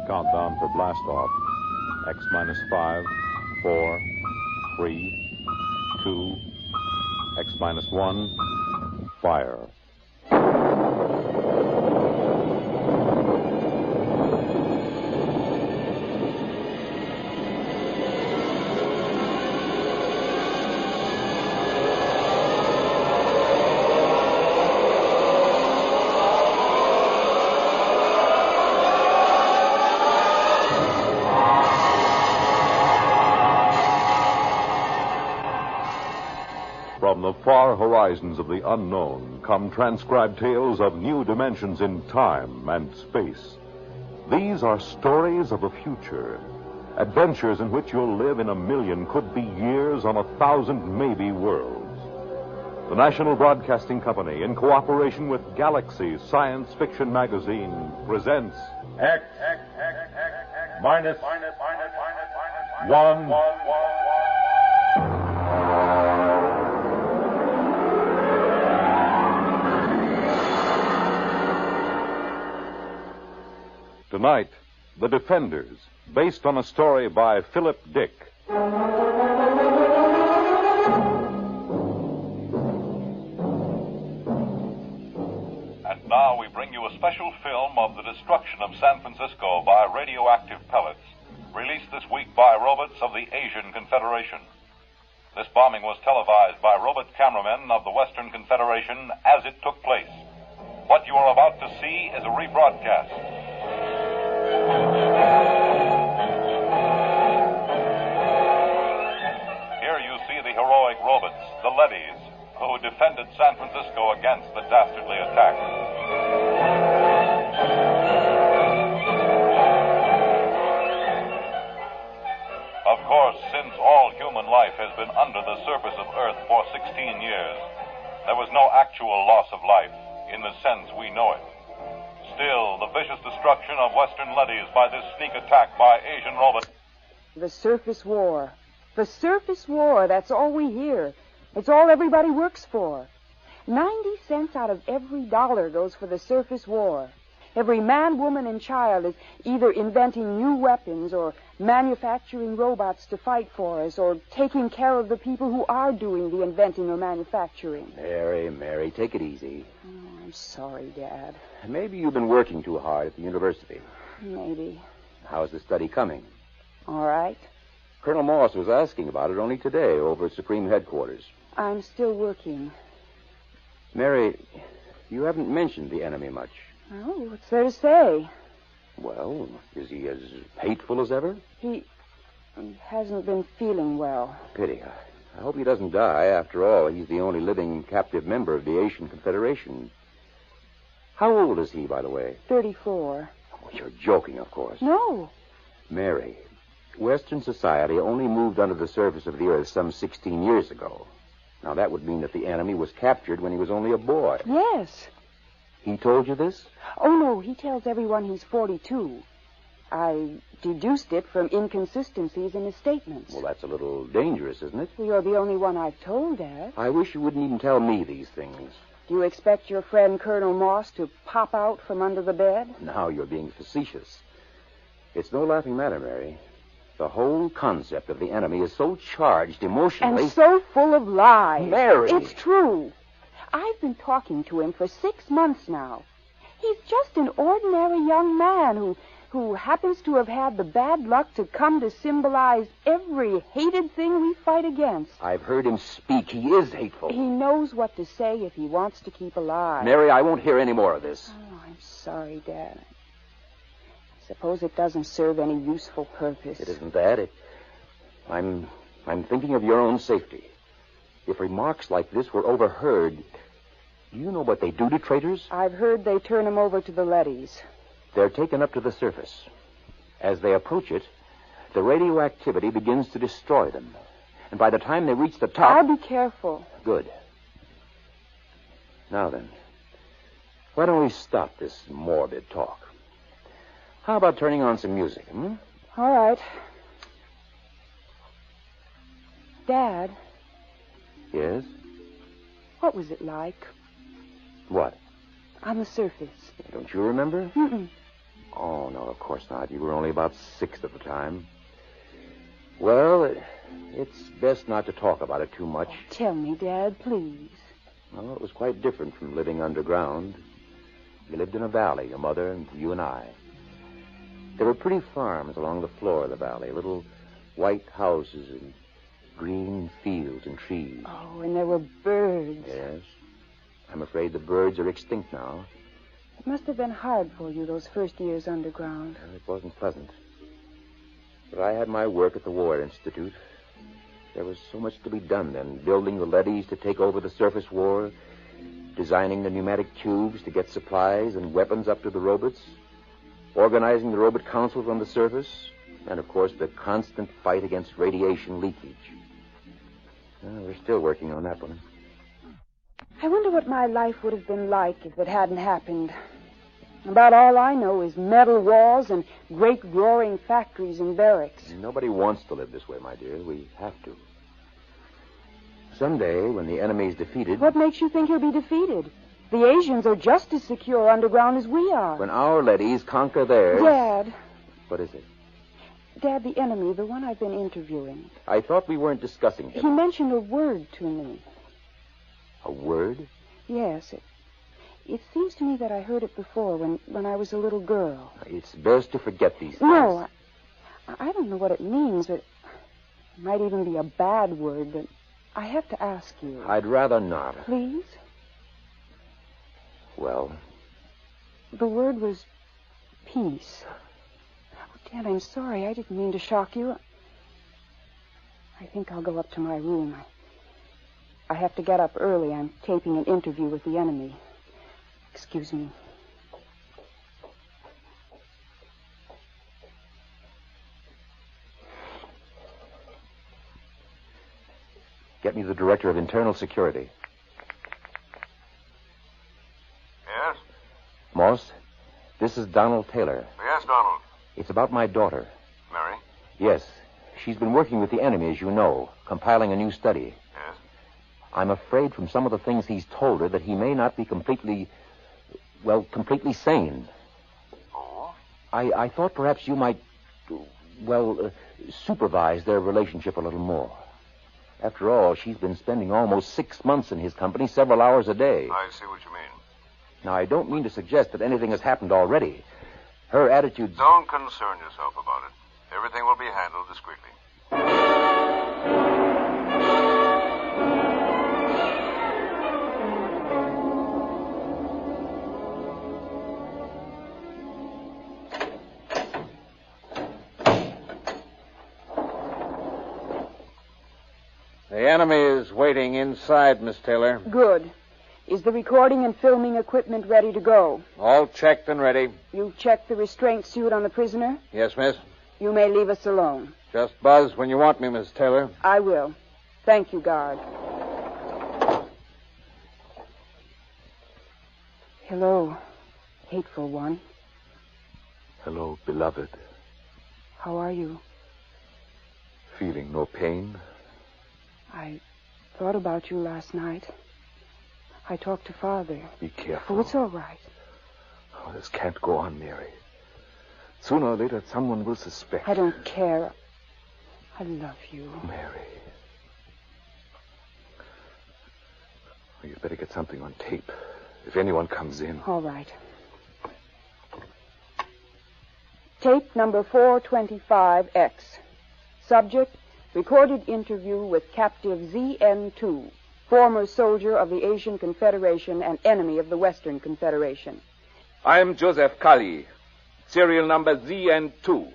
Countdown for blast off. X minus 5, 4, 3, 2, X minus 1, fire. From the far horizons of the unknown come transcribed tales of new dimensions in time and space. These are stories of the future, adventures in which you'll live in a million, could be years, on 1,000 maybe worlds. The National Broadcasting Company, in cooperation with Galaxy Science Fiction Magazine, presents X minus 1. Tonight, The Defenders, based on a story by Philip Dick. And now we bring you a special film of the destruction of San Francisco by radioactive pellets, released this week by robots of the Asian Confederation. This bombing was televised by robot cameramen of the Western Confederation as it took place. What you are about to see is a rebroadcast. Here you see the heroic robots, the leadys, who defended San Francisco against the dastardly attack. Of course, since all human life has been under the surface of Earth for 16 years, there was no actual loss of life in the sense we know it. Still, the vicious destruction of Western leadys by this sneak attack by Asian robots. The surface war. The surface war, that's all we hear. It's all everybody works for. 90 cents out of every dollar goes for the surface war. Every man, woman, and child is either inventing new weapons or manufacturing robots to fight for us or taking care of the people who are doing the inventing or manufacturing. Mary, take it easy. Oh, I'm sorry, Dad. Maybe you've been working too hard at the university. Maybe. How's the study coming? All right. Colonel Morse was asking about it only today over at Supreme Headquarters. I'm still working. Mary, you haven't mentioned the enemy much. Oh, what's there to say? Well, is he as hateful as ever? He hasn't been feeling well. Pity. I hope he doesn't die. After all, he's the only living captive member of the Asian Confederation. How old is he, by the way? 34. Oh, you're joking, of course. No. Mary, Western society only moved under the surface of the Earth some 16 years ago. Now, that would mean that the enemy was captured when he was only a boy. Yes. He told you this? Oh, no, he tells everyone he's 42. I deduced it from inconsistencies in his statements. Well, that's a little dangerous, isn't it? Well, you're the only one I've told that. I wish you wouldn't even tell me these things. Do you expect your friend Colonel Moss to pop out from under the bed? Now you're being facetious. It's no laughing matter, Mary. The whole concept of the enemy is so charged emotionally. And so full of lies. Mary! It's true. I've been talking to him for 6 months now. He's just an ordinary young man who happens to have had the bad luck to come to symbolize every hated thing we fight against. I've heard him speak. He is hateful. He knows what to say if he wants to keep alive. Mary, I won't hear any more of this. Oh, I'm sorry, Dad. I suppose it doesn't serve any useful purpose. It isn't that. I'm thinking of your own safety. If remarks like this were overheard, do you know what they do to traitors? I've heard they turn them over to the leadys. They're taken up to the surface. As they approach it, the radioactivity begins to destroy them. And by the time they reach the top... I'll be careful. Good. Now then, why don't we stop this morbid talk? How about turning on some music, hmm? All right. Dad. Yes? What was it like? What? On the surface. Don't you remember? Mm-mm. Oh, no, of course not. You were only about 6 at the time. Well, it's best not to talk about it too much. Tell me, Dad, please. Well, it was quite different from living underground. You lived in a valley, your mother and you and I. There were pretty farms along the floor of the valley, little white houses and green fields and trees. Oh, and there were birds. Yes. I'm afraid the birds are extinct now. It must have been hard for you those first years underground. Well, it wasn't pleasant. But I had my work at the War Institute. There was so much to be done then, building the leadys to take over the surface war, designing the pneumatic tubes to get supplies and weapons up to the robots, organizing the robot councils on the surface, and, of course, the constant fight against radiation leakage. Well, we're still working on that one. I wonder what my life would have been like if it hadn't happened. About all I know is metal walls and great roaring factories and barracks. Nobody wants to live this way, my dear. We have to. Someday, when the enemy's defeated... What makes you think he'll be defeated? The Asians are just as secure underground as we are. When our leadys conquer theirs... Dad. What is it? Dad, the enemy, the one I've been interviewing. I thought we weren't discussing him. He mentioned a word to me. A word? Yes. It seems to me that I heard it before when I was a little girl. It's best to forget these things. No, I don't know what it means, but it might even be a bad word, but I have to ask you. I'd rather not. Please? Well? The word was peace. Oh, Dad, I'm sorry. I didn't mean to shock you. I think I'll go up to my room. I have to get up early. I'm taping an interview with the enemy. Excuse me. Get me the Director of Internal Security. Yes? Moss, this is Donald Taylor. Yes, Donald. It's about my daughter. Mary? Yes. She's been working with the enemy, as you know, compiling a new study. Yes? I'm afraid from some of the things he's told her that he may not be completely sane. Oh? I thought perhaps you might, supervise their relationship a little more. After all, she's been spending almost 6 months in his company, several hours a day. I see what you mean. Now, I don't mean to suggest that anything has happened already. Her attitude... Don't concern yourself about it. Everything will be handled discreetly. The enemy is waiting inside, Miss Taylor. Good. Is the recording and filming equipment ready to go? All checked and ready. You've checked the restraint suit on the prisoner? Yes, miss. You may leave us alone. Just buzz when you want me, Miss Taylor. I will. Thank you, guard. Hello, hateful one. Hello, beloved. How are you? Feeling no pain? I thought about you last night. I talked to Father. Be careful. Oh, it's all right. Oh, this can't go on, Mary. Sooner or later, someone will suspect. I don't care. I love you. Mary. Well, you'd better get something on tape. If anyone comes in. All right. Tape number 425X. Subject, recorded interview with captive ZN2, former soldier of the Asian Confederation and enemy of the Western Confederation. I'm Joseph Kali, serial number ZN2,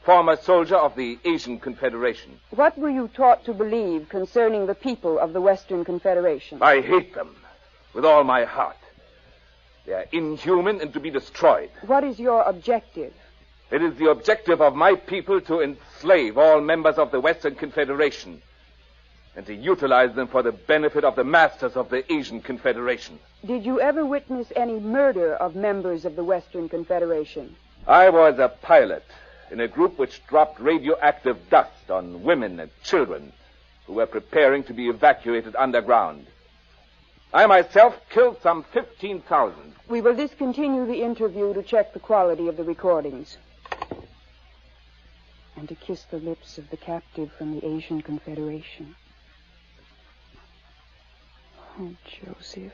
former soldier of the Asian Confederation. What were you taught to believe concerning the people of the Western Confederation? I hate them with all my heart. They are inhuman and to be destroyed. What is your objective? It is the objective of my people to enslave all members of the Western Confederation and to utilize them for the benefit of the masters of the Asian Confederation. Did you ever witness any murder of members of the Western Confederation? I was a pilot in a group which dropped radioactive dust on women and children who were preparing to be evacuated underground. I myself killed some 15,000. We will discontinue the interview to check the quality of the recordings. And to kiss the lips of the captive from the Asian Confederation. Oh, Joseph,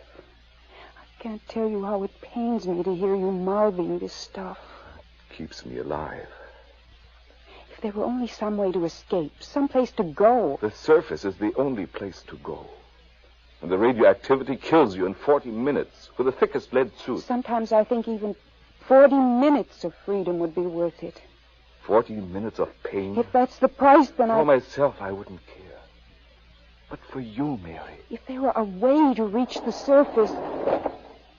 I can't tell you how it pains me to hear you mouthing this stuff. Keeps me alive. If there were only some way to escape, some place to go. The surface is the only place to go. And the radioactivity kills you in 40 minutes with the thickest lead suit. Sometimes I think even 40 minutes of freedom would be worth it. 40 minutes of pain? If that's the price, then For myself, I wouldn't care. But for you, Mary. If there were a way to reach the surface...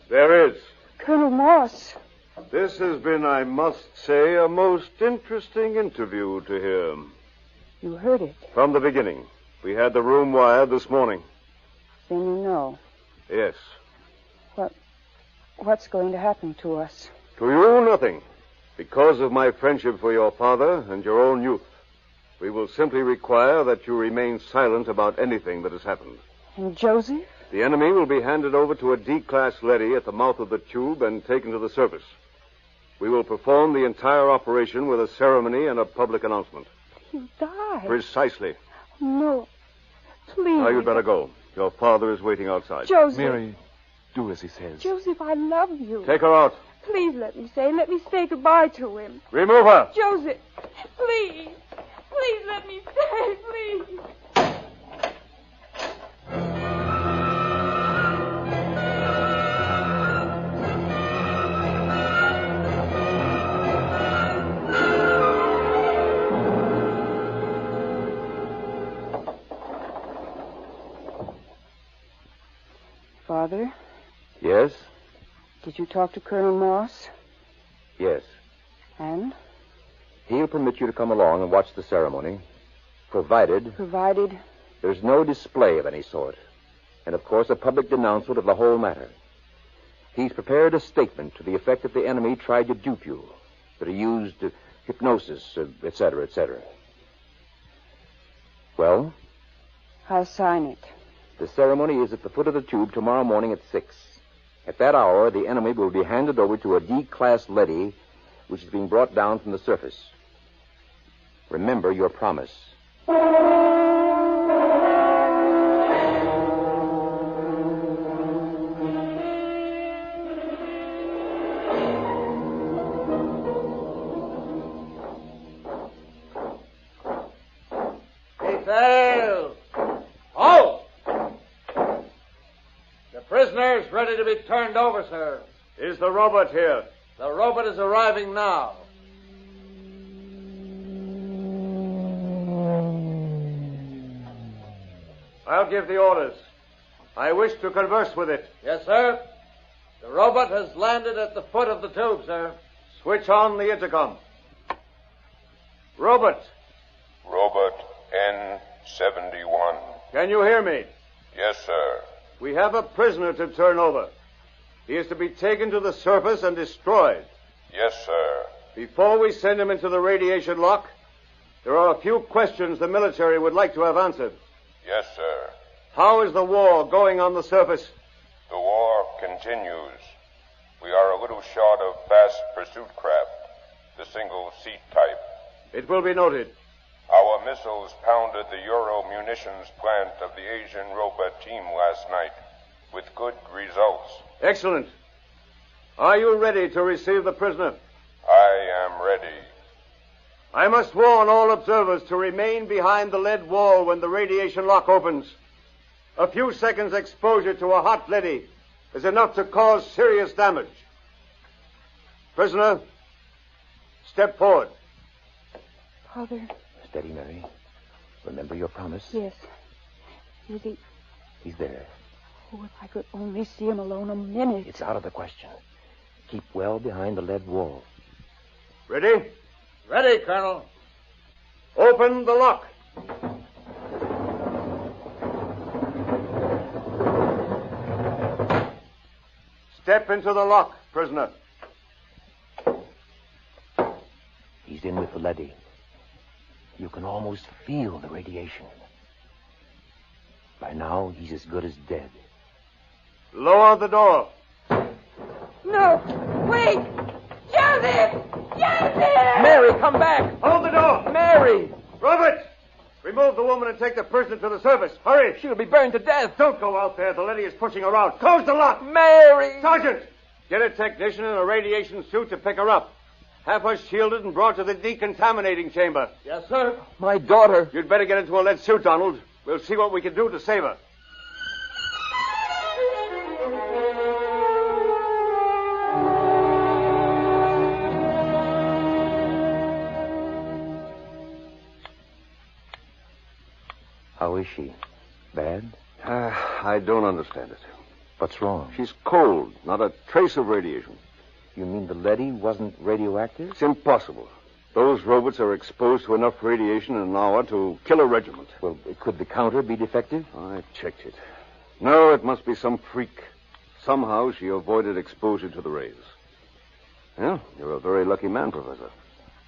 There is. Colonel Moss. This has been, I must say, a most interesting interview to hear. You heard it. From the beginning. We had the room wired this morning. Then you know. Yes. What's going to happen to us? To you, nothing. Because of my friendship for your father and your own youth, we will simply require that you remain silent about anything that has happened. And Joseph? The enemy will be handed over to a D-class leady at the mouth of the tube and taken to the surface. We will perform the entire operation with a ceremony and a public announcement. He'll die. Precisely. No. Please. Now you'd better go. Your father is waiting outside. Joseph. Mary, do as he says. Joseph, I love you. Take her out. Please let me say goodbye to him. Remove her. Joseph, please. Please let me stay, please. Father? Yes? Did you talk to Colonel Moss? Yes. And? He'll permit you to come along and watch the ceremony, provided Provided? there's no display of any sort. And, of course, a public denouncement of the whole matter. He's prepared a statement to the effect that the enemy tried to dupe you, that he used hypnosis, etc., etc. Well? I'll sign it. The ceremony is at the foot of the tube tomorrow morning at 6. At that hour, the enemy will be handed over to a D-class leady, which is being brought down from the surface. Remember your promise. Detail! Halt! The prisoner is ready to be turned over, sir. Is the robot here? The robot is arriving now. I'll give the orders. I wish to converse with it. Yes, sir. The robot has landed at the foot of the tube, sir. Switch on the intercom. Robot, Robot N71. can you hear me? Yes, sir. We have a prisoner to turn over. He is to be taken to the surface and destroyed. Yes, sir. Before we send him into the radiation lock, there are a few questions the military would like to have answered. Yes, sir. How is the war going on the surface? The war continues. We are a little short of fast pursuit craft, the single-seat type. It will be noted. Our missiles pounded the Euro munitions plant of the Asian robot team last night with good results. Excellent. Are you ready to receive the prisoner? I am ready. I must warn all observers to remain behind the lead wall when the radiation lock opens. A few seconds exposure to a hot leady is enough to cause serious damage. Prisoner, step forward. Father? Steady, Mary. Remember your promise? Yes. Is he... He's there. Oh, if I could only see him alone a minute. It's out of the question. Keep well behind the lead wall. Ready? Ready, Colonel. Open the lock. Step into the lock, prisoner. He's in with the leady. You can almost feel the radiation. By now, he's as good as dead. Lower the door. No. Wait. Joseph! Joseph! Mary, come back! Hold the door! Mary! Robert! Remove the woman and take the prisoner to the surface. Hurry! She'll be burned to death. Don't go out there. The lady is pushing her out. Close the lock! Mary! Sergeant! Get a technician in a radiation suit to pick her up. Have her shielded and brought to the decontaminating chamber. Yes, sir. My daughter. You'd better get into a lead suit, Donald. We'll see what we can do to save her. How is she? Bad? I don't understand it. What's wrong? She's cold. Not a trace of radiation. You mean the leady wasn't radioactive? It's impossible. Those robots are exposed to enough radiation in an hour to kill a regiment. Well, could the counter be defective? I checked it. No, it must be some freak. Somehow she avoided exposure to the rays. Well, you're a very lucky man, Professor.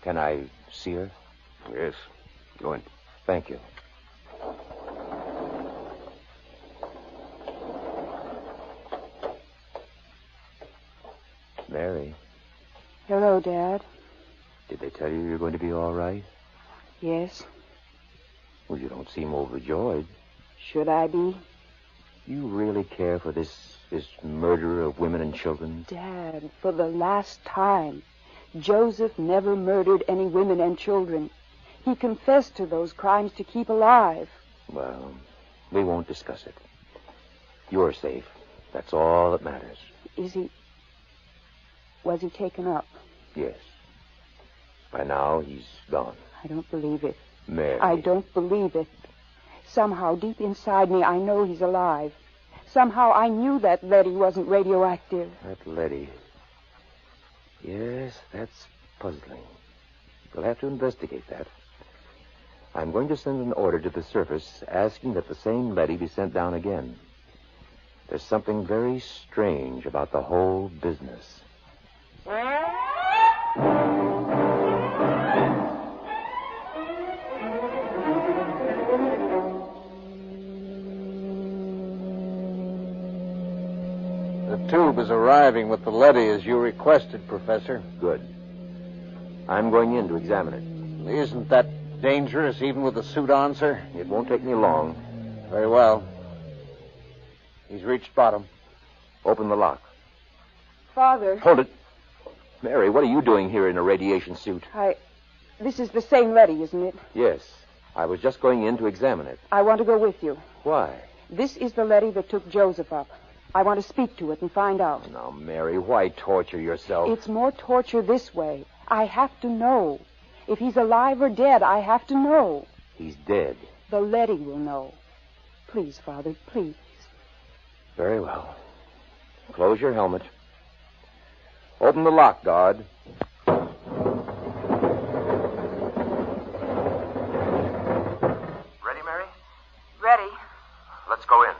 Can I see her? Yes. Go in. Thank you. Mary, Hello, Dad. did they tell you you're going to be all right? Yes. Well, you don't seem overjoyed. Should I be? You really care for this murder of women and children? Dad, for the last time, Joseph never murdered any women and children. He confessed to those crimes to keep alive. Well, we won't discuss it. You're safe. That's all that matters. Was he taken up? Yes. By now, he's gone. I don't believe it. Mary. I don't believe it. Somehow, deep inside me, I know he's alive. Somehow, I knew that Letty wasn't radioactive. That Letty. Yes, that's puzzling. We'll have to investigate that. I'm going to send an order to the surface asking that the same Letty be sent down again. There's something very strange about the whole business. The tube is arriving with the leady as you requested, Professor. Good. I'm going in to examine it. Isn't that dangerous, even with the suit on, sir? It won't take me long. Very well. He's reached bottom. Open the lock. Father. Hold it. Mary, what are you doing here in a radiation suit? This is the same Letty, isn't it? Yes. I was just going in to examine it. I want to go with you. Why? This is the Letty that took Joseph up. I want to speak to it and find out. Now, Mary, why torture yourself? It's more torture this way. I have to know. If he's alive or dead, I have to know. He's dead. The Letty will know. Please, Father, please. Very well. Close your helmet. Open the lock, Dodd. Ready, Mary? Ready. Let's go in.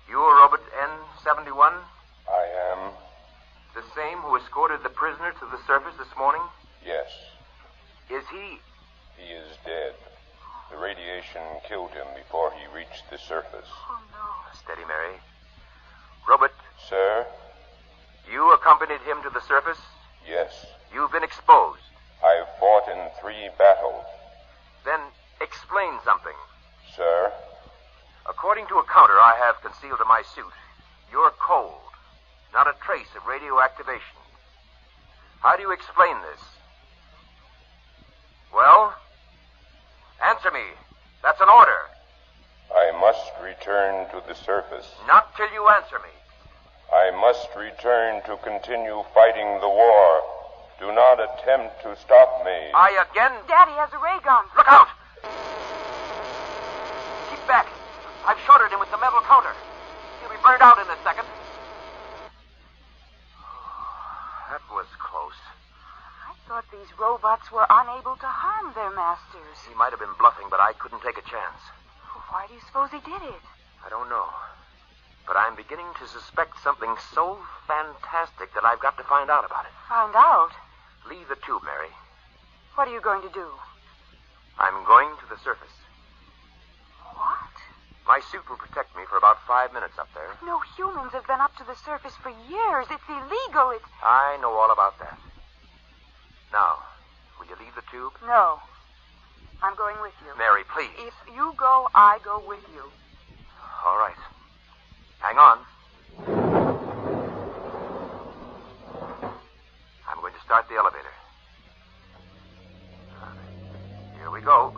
You are Robert N-71? I am. The same who escorted the prisoner to the surface this morning? Yes. Is he... He is dead. The radiation killed him before he reached the surface. Oh, no. Steady, Mary. Robert, Sir? you accompanied him to the surface? Yes. You've been exposed. I've fought in 3 battles. Then explain something. Sir? According to a counter I have concealed in my suit, you're cold. Not a trace of radioactivation. How do you explain this? Well? Answer me. That's an order. I must return to the surface. Not till you answer me. I must return to continue fighting the war. Do not attempt to stop me. I again... Daddy has a ray gun. Look out! Keep back. I've shorted him with the metal counter. He'll be burned out in a second. That was close. I thought these robots were unable to harm their masters. He might have been bluffing, but I couldn't take a chance. Why do you suppose he did it? I don't know. But I'm beginning to suspect something so fantastic that I've got to find out about it. Find out? Leave the tube, Mary. What are you going to do? I'm going to the surface. My suit will protect me for about 5 minutes up there. No humans have been up to the surface for years. It's illegal. I know all about that. Now, will you leave the tube? No. I'm going with you. Mary, please. If you go, I go with you. All right. Hang on. I'm going to start the elevator. Here we go.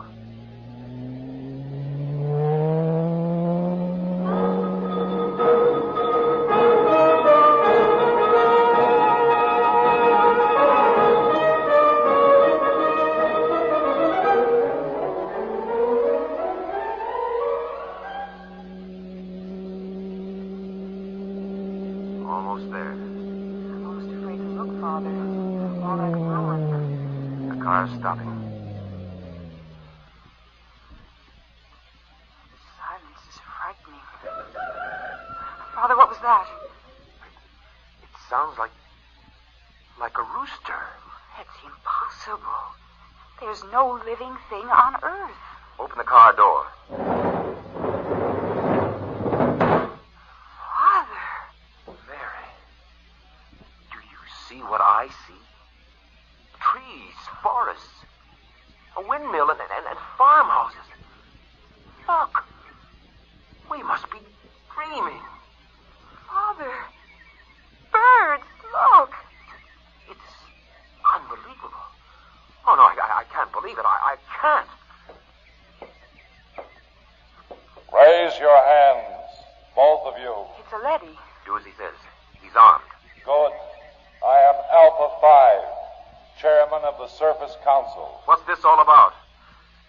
Almost there. I'm almost afraid to look, Father. All that ruin. The car's stopping. Silence is frightening. Father, what was that? It sounds like a rooster. That's impossible. There's no living thing on Earth. Open the car door. Father! Mary, do you see what I see? Trees, forests, a windmill, and farmhouses. Look, we must be dreaming. Father! Birds, look! It's unbelievable. Oh, no, I can't believe it. I can't. Raise your hands, both of you. It's a leady. Do as he says. He's armed. Good. I am Alpha 5, chairman of the Surface Council. What's this all about?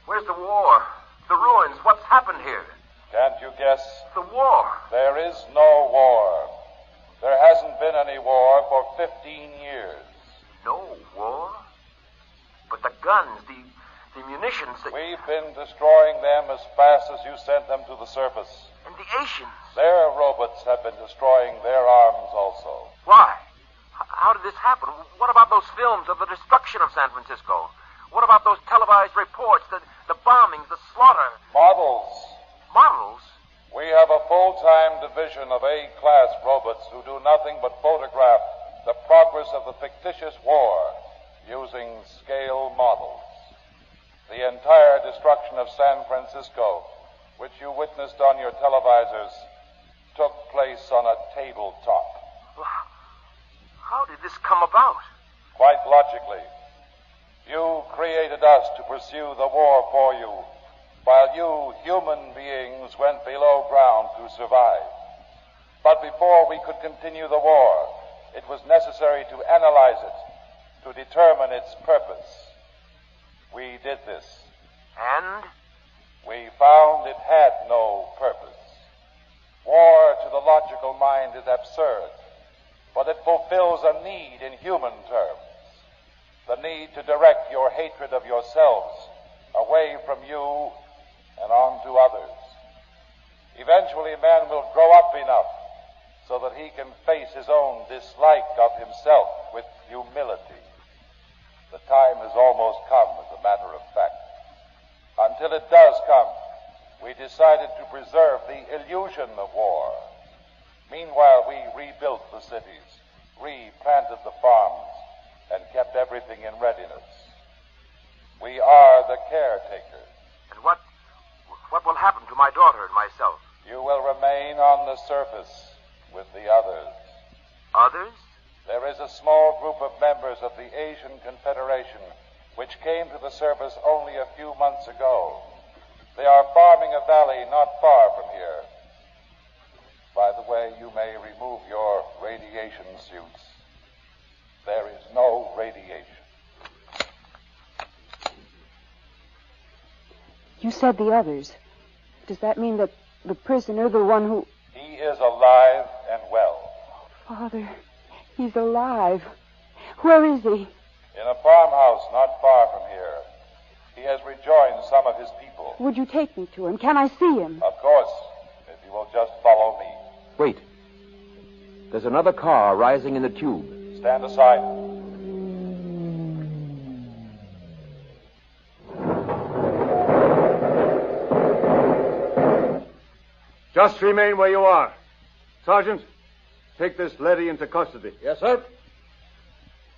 Where's the war? The ruins? What's happened here? Can't you guess? The war. There is no war. There hasn't been any war for 15 years. No war? But the guns, the munitions, We've been destroying them as fast as you sent them to the surface. and the Asians. Their robots have been destroying their arms also. Why? How did this happen? What about those films of the destruction of San Francisco? What about those televised reports, the bombings, the slaughter? Models. Models? We have a full-time division of A-class robots who do nothing but photograph the progress of the fictitious war using scale models. The entire destruction of San Francisco, which you witnessed on your televisors, took place on a tabletop. How did this come about? Quite logically. You created us to pursue the war for you, while you, human beings, went below ground to survive. But before we could continue the war, it was necessary to analyze it, to determine its purpose. We did this. And? We found it had no purpose. War, to the logical mind, is absurd, but it fulfills a need in human terms. The need to direct your hatred of yourselves away from you and on to others. Eventually, man will grow up enough so that he can face his own dislike of himself with humility. The time has almost come, as a matter of fact. Until it does come, we decided to preserve the illusion of war. Meanwhile, we rebuilt the cities, replanted the farms, and kept everything in readiness. We are the caretakers. And what will happen to my daughter and myself? You will remain on the surface with the others. Others? There is a small group of members of the Asian Confederation which came to the surface only a few months ago. They are farming a valley not far from here. By the way, you may remove your radiation suits. There is no radiation. You said the others. Does that mean that the prisoner, the one who... He is alive and well. Father, he's alive. Where is he? In a farmhouse not far from here. He has rejoined some of his people. Would you take me to him? Can I see him? Of course, if you will just follow me. Wait. There's another car rising in the tube. Stand aside. Just remain where you are. Sergeant, take this leady into custody. Yes, sir.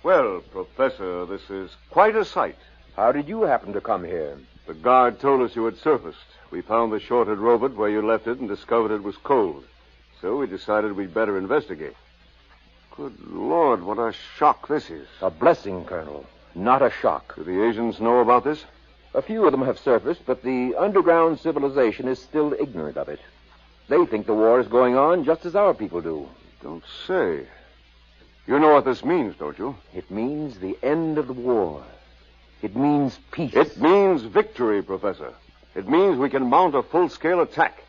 Well, Professor, this is quite a sight. How did you happen to come here? The guard told us you had surfaced. We found the shorted robot where you left it and discovered it was cold. So we decided we'd better investigate. Good Lord, what a shock this is. A blessing, Colonel, not a shock. Do the Asians know about this? A few of them have surfaced, but the underground civilization is still ignorant of it. They think the war is going on just as our people do. Don't say. You know what this means, don't you? It means the end of the war. It means peace. It means victory, Professor. It means we can mount a full-scale attack.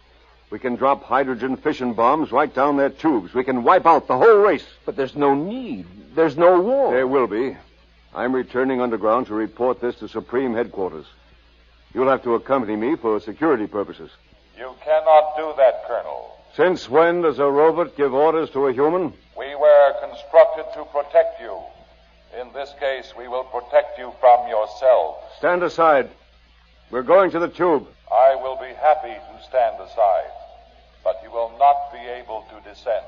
We can drop hydrogen fission bombs right down their tubes. We can wipe out the whole race. But there's no need. There's no war. There will be. I'm returning underground to report this to Supreme Headquarters. You'll have to accompany me for security purposes. You cannot do that, Colonel. Since when does a robot give orders to a human? We were constructed to protect you. In this case, we will protect you from yourselves. Stand aside. We're going to the tube. I will be happy to stand aside, but you will not be able to descend.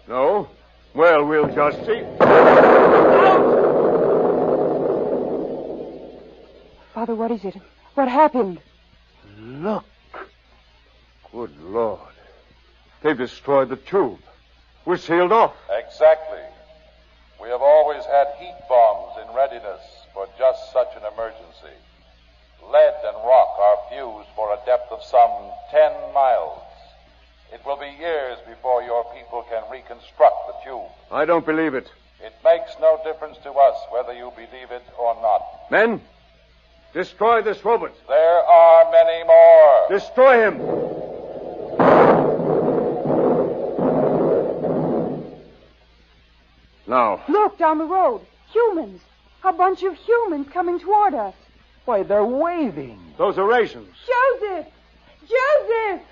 No? Well, we'll just see. Father, what is it? What happened? Look. Good Lord. They've destroyed the tube. We're sealed off. Exactly. We have always had heat bombs in readiness for just such an emergency. Lead and rock are fused for a depth of some 10 miles. It will be years before your people can reconstruct the tube. I don't believe it. It makes no difference to us whether you believe it or not. Men, destroy this robot. There are many more. Destroy him. Now. Look, down the road. Humans. A bunch of humans coming toward us. Why, they're waving. Those are Asians. Joseph! Joseph!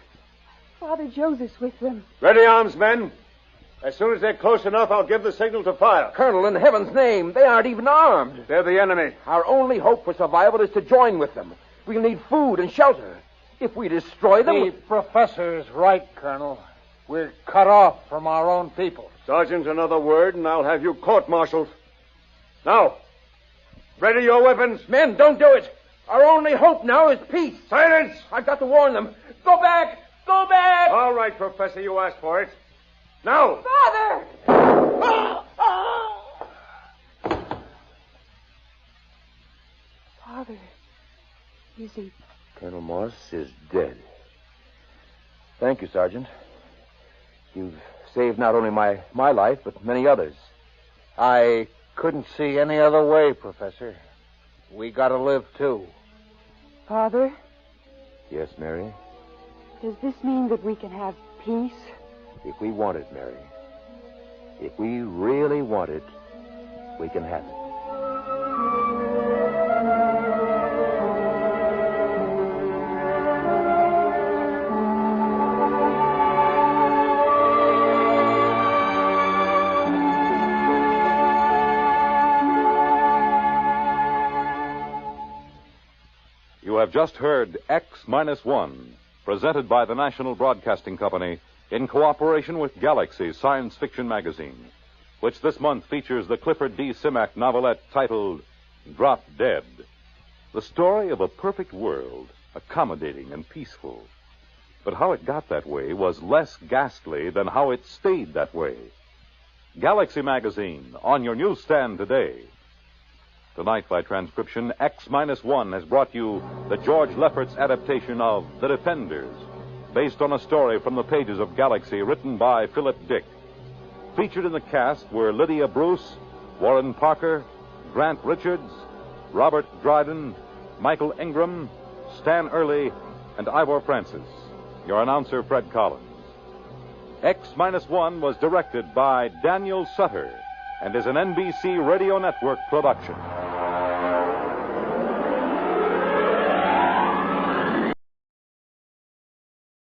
Father Joseph's with them. Ready arms, men. As soon as they're close enough, I'll give the signal to fire. Colonel, in heaven's name, they aren't even armed. They're the enemy. Our only hope for survival is to join with them. We'll need food and shelter. If we destroy them... The professor is right, Colonel. We're cut off from our own people. Sergeant, another word, and I'll have you court-martialed. Now, ready your weapons. Men, don't do it. Our only hope now is peace. Silence! I've got to warn them. Go back! Go back! All right, Professor, you asked for it. Now! Father! Father, is he... Colonel Morse is dead. Thank you, Sergeant. You've saved not only my life, but many others. I couldn't see any other way, Professor. We gotta live, too. Father, Yes, Mary? does this mean that we can have peace? If we want it, Mary. If we really want it, we can have it. You have just heard X-1, presented by the National Broadcasting Company in cooperation with Galaxy Science Fiction Magazine, which this month features the Clifford D. Simak novelette titled Drop Dead. The story of a perfect world, accommodating and peaceful. But how it got that way was less ghastly than how it stayed that way. Galaxy Magazine, on your newsstand today. Tonight, by transcription, X-1 has brought you the George Lefferts adaptation of The Defenders, based on a story from the pages of Galaxy written by Philip Dick. Featured in the cast were Lydia Bruce, Warren Parker, Grant Richards, Robert Dryden, Michael Ingram, Stan Early, and Ivor Francis. Your announcer, Fred Collins. X-1 was directed by Daniel Sutter and is an NBC Radio Network production.